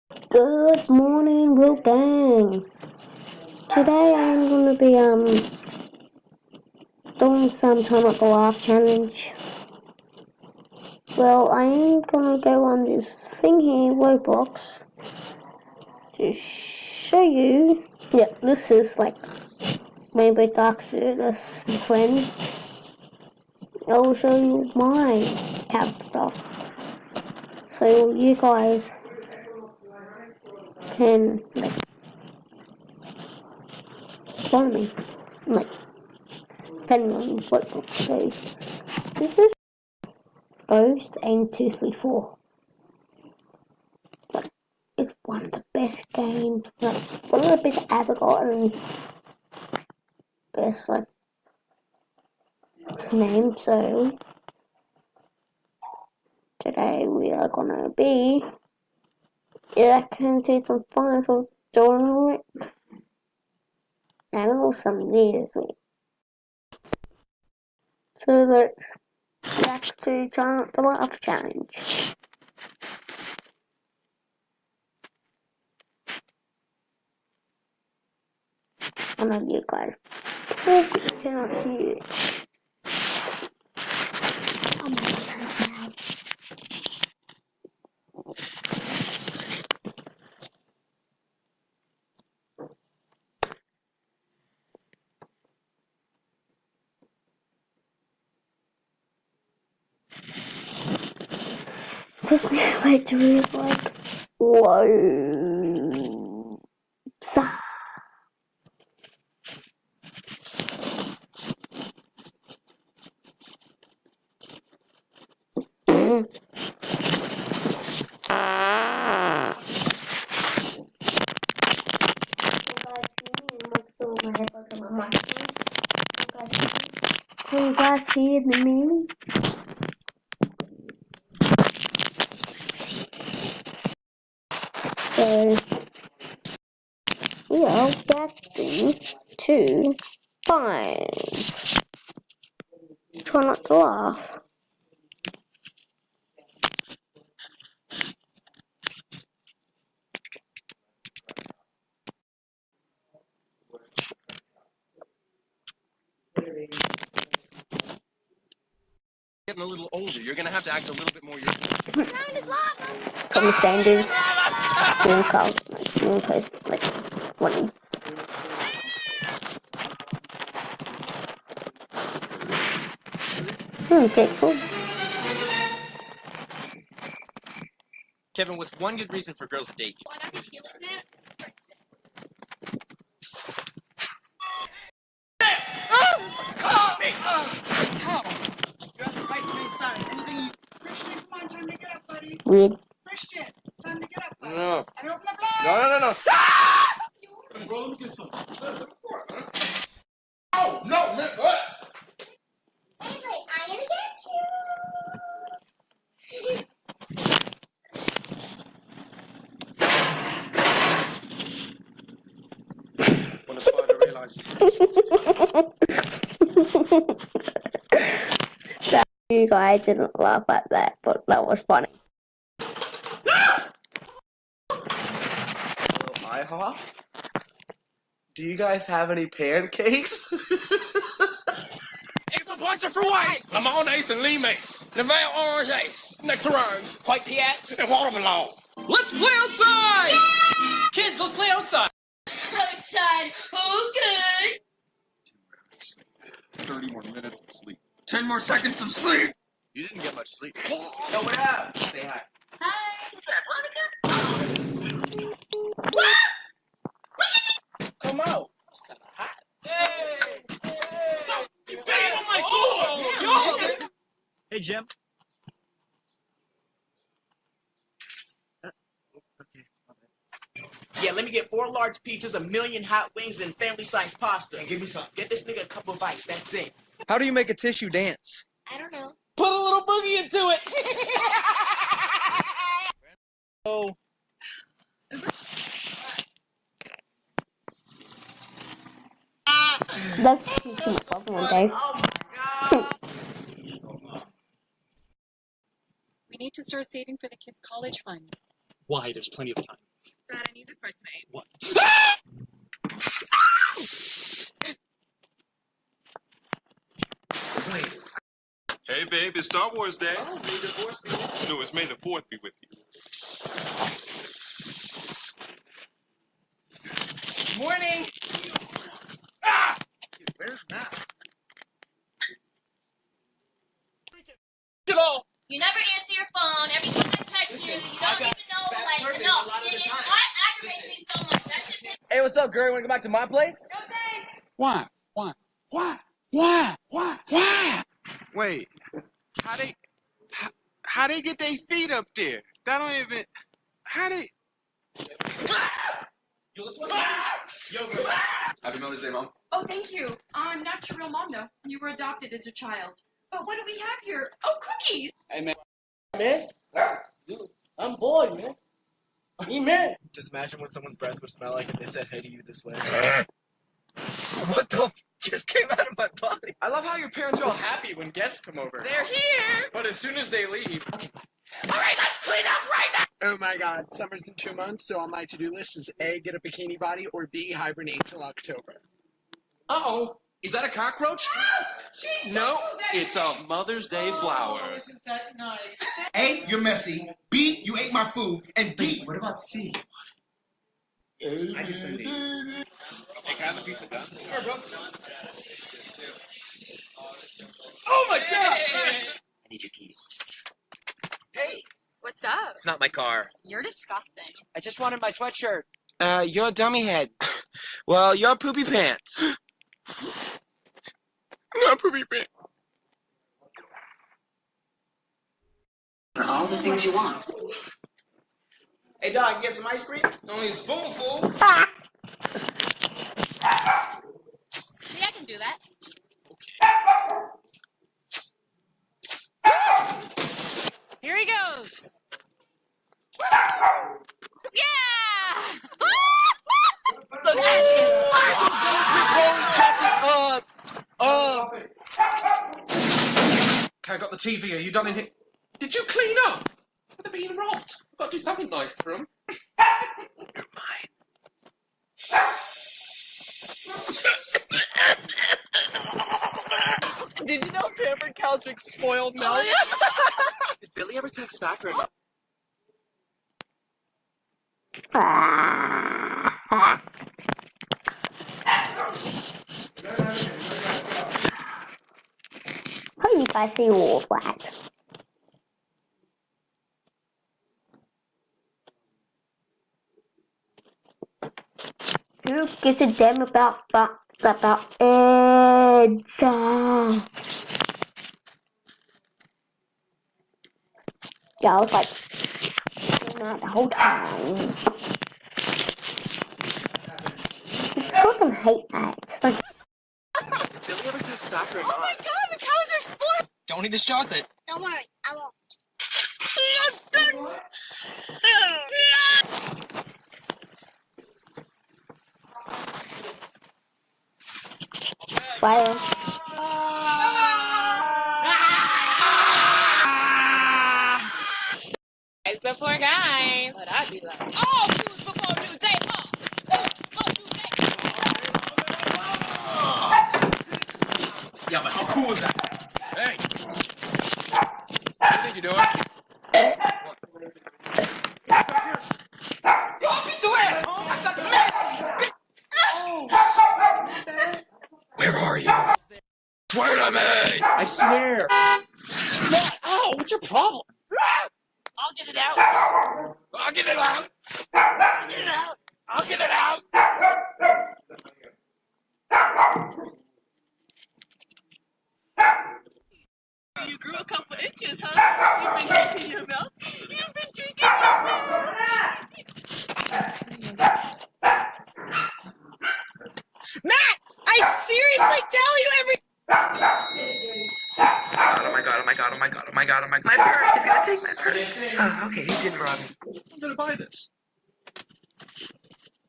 Good morning, real gang. Today I'm gonna be doing some time at the laugh challenge. Well, I am gonna go on this thing here, Roblox, to show you. Yeah, this is like Rainbow Dark Spirit, that's my friend. I will show you my character, so you guys can like follow me, like depending on what book. So this is Ghost and 234. Like, it's one of the best games, like one of the best I've ever got, and best like name. So today we are gonna be electing some final journal. I don't know some leaders. So let's react to try not the laugh challenge. I know you guys probably cannot hear it. I'm gonna turn it down. Just need to do it like whoa. Stop. Can you guys hear me? So we are getting to 5. Try not to laugh. Getting a little older, you're gonna have to act a little bit more. From Sanders, doing calls, doing post, like, running. Okay, cool. Kevin, what's one good reason for girls to date you? Why not these healers, man? Call me! How? You have the right to remain silent. Anything you... Christian, come on, time to get up, buddy. Weird. Christian, time to get up, buddy. No. I can open the blinds. No. Bro, let me get some. Oh, no, man, what? Ainsley, I'm gonna get you. When a spider realizes You guys didn't laugh at that, but that was funny. IHOP? Do you guys have any pancakes? Extra points are for white! Lemon Ace and Lee Mace. Neville Orange Ace. Next rose. White Piat and Watermelon. Let's play outside! Yeah! Kids, let's play outside! Outside, okay. 30 more minutes of sleep. 10 more seconds of sleep! You didn't get much sleep. Yo, what up? Say hi. Come out. It's kind of hot. Hey! You banging on my door! Hey, Jim. Yeah, let me get 4 large pizzas, 1,000,000 hot wings, and family-sized pasta. Give me some. Get this nigga a couple of bites, that's it. How do you make a tissue dance? I don't know. Put a little boogie into it! Oh. That's too much one day. We need to start saving for the kids' college fund. Why? There's plenty of time. Dad, I need the parts made. What? Wait. Hey, babe, it's Star Wars Day. Oh, may the Force be with you. No, it's May the 4th be with you. Morning! Dude, where's Matt? Get all! You never answer your phone. Every time I text you, you don't even know, bad service no, a lot of the time. aggravates me so much. That shit pisses Hey, what's up, girl? You wanna go back to my place? no thanks. Why? Wait, how they get their feet up there? That don't even, how they? Happy Mother's Day, Mom. Oh, thank you. I'm not your real mom, though. You were adopted as a child. But what do we have here? Oh, cookies! Hey, man. Dude, I'm bored, man. Man. Just imagine what someone's breath would smell like if they said hey to you this way. What the just came out of my body? I love how your parents are all happy when guests come over. They're here! But as soon as they leave... Okay, bye. Alright, let's clean up right now! Oh my god, summer's in 2 months, so on my to-do list is A, get a bikini body, or B, hibernate till October. Uh-oh. Is that a cockroach? No, it's a Mother's Day flower. Isn't that nice? A, you're messy. B, you ate my food. And D, what about C? I just send these. Hey, can I have a piece of gum? Sure, bro. Oh my god! I need your keys. Hey! What's up? It's not my car. You're disgusting. I just wanted my sweatshirt. You're a dummy head. Well, you're poopy pants. Not poopy pants. For all the things you want. Hey, dog, you get some ice cream? It's only a spoonful. Yeah, I can do that. Here he goes. Yeah! Look, Ashley! Okay, I got the TV. Are you done in here? Did you clean up? They're being robbed. I've got to do something nice for them. You're mine. Did you know pampered cows drink spoiled milk? Did Billy ever text back or not? How do you guys see all of that? Who gives a damn about Eds? Yeah, I was like, not the whole time. It's supposed to hate that. It's like, Billy ever text back or not? Oh my god, the cows are spoiled! Don't eat this chocolate. Don't worry, I won't. fire. Guys before guys. What I'd be like. Oh, dudes before dudes. Hey, Yeah, but how cool is that? Hey! What do you think you're doing? Yo, beat your ass, home! That's not the man! Where are you? Swear to me! I swear. Matt, ow, what's your problem? I'll get it out. I'll get it out! I'll get it out! I'll get it out! you grew a couple inches, huh? You've been drinking your milk. You've been drinking your milk. Matt, I seriously tell you every. Oh my god, oh my god, oh my god, oh my god, oh my god. My purse! He's gonna take my purse. Oh, okay, he didn't rob me. I'm gonna buy this.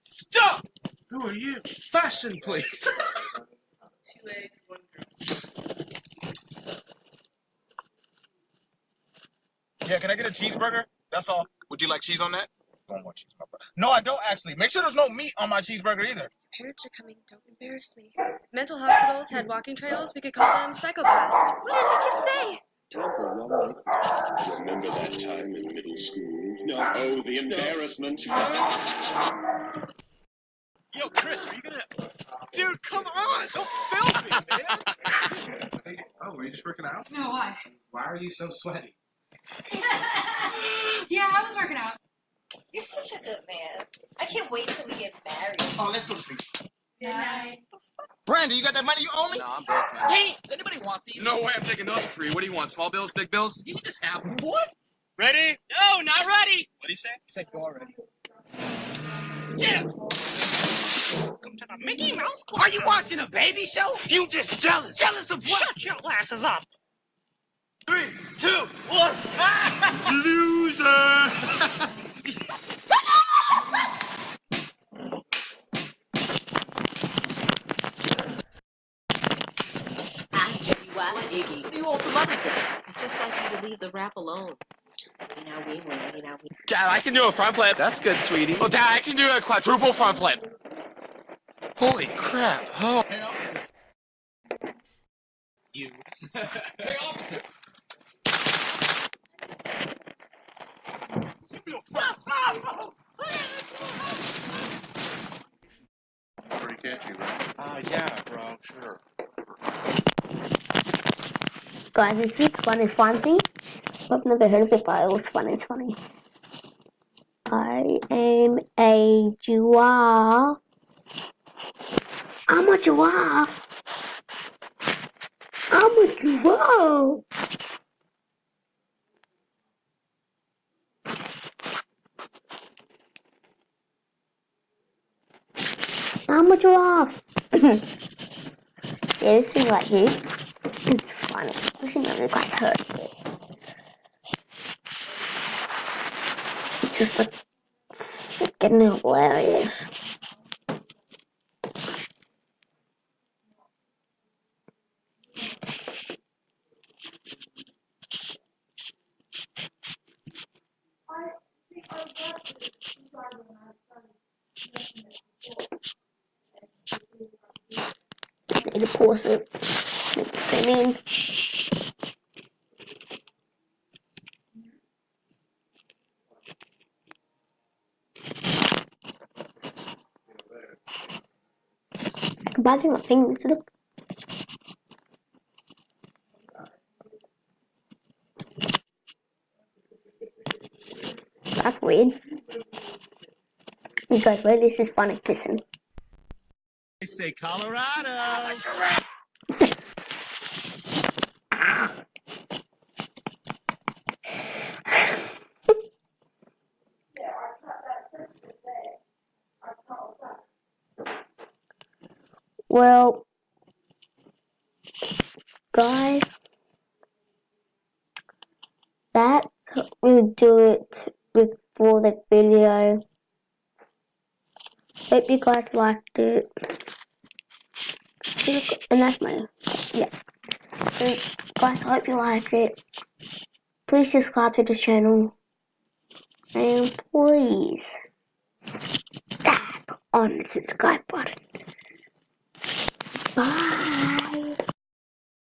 Stop! Who are you? Fashion, please. 2 eggs, 1 drink. Yeah, can I get a cheeseburger? That's all. Would you like cheese on that? Don't want cheeseburger. No, I don't actually. Make sure there's no meat on my cheeseburger either. Parents are coming. Don't embarrass me. If mental hospitals had walking trails, we could call them psychopaths. What did I just say? Time for a long night's rest. Remember that time in middle school? No. Oh, the embarrassment. Yo, Chris, are you gonna... Dude, come on! Don't film me, man! Hey, oh, are you just working out? No, why? Why are you so sweaty? Yeah, I was working out. You're such a good man. I can't wait till we get married. Oh, let's go to sleep. Good night. Brandon, you got that money you owe me? No, I'm broke, man. Hey, does anybody want these? No way, I'm taking those for free. What do you want, small bills, big bills? You can just have them. What? Ready? No, not ready. What'd he say? He said go already. Yeah. Welcome to the Mickey Mouse Club. Are you watching a baby show? You just jealous. Jealous of what? Shut your glasses up. 3, 2, 1. Loser. Iggy. What do you want for Mother's Day? I'd just like you to leave the rap alone. Dad, I can do a front flip. That's good, sweetie. Oh, Dad, I can do a quadruple front flip. Holy crap. Oh. Hey, opposite. You. Hey, opposite. Pretty catchy, right? Yeah, bro, sure. Guys, this is fun thing. I've never heard of it, but it was fun. It's funny. I am a giraffe. I'm a giraffe. I'm a giraffe. I'm a giraffe. Yeah, this thing right here. It's funny. I should know you guys heard it. It's just like freaking hilarious. Need to pause it. Make it singing. Bad thing, my fingers look. That's weird. You guys ready? This is funny. Listen. I say Colorado. Well, guys, that will do it for the video. Hope you guys liked it. And that's my, yeah. So, guys, I hope you liked it. Please subscribe to the channel. And please tap on the subscribe button. Bye.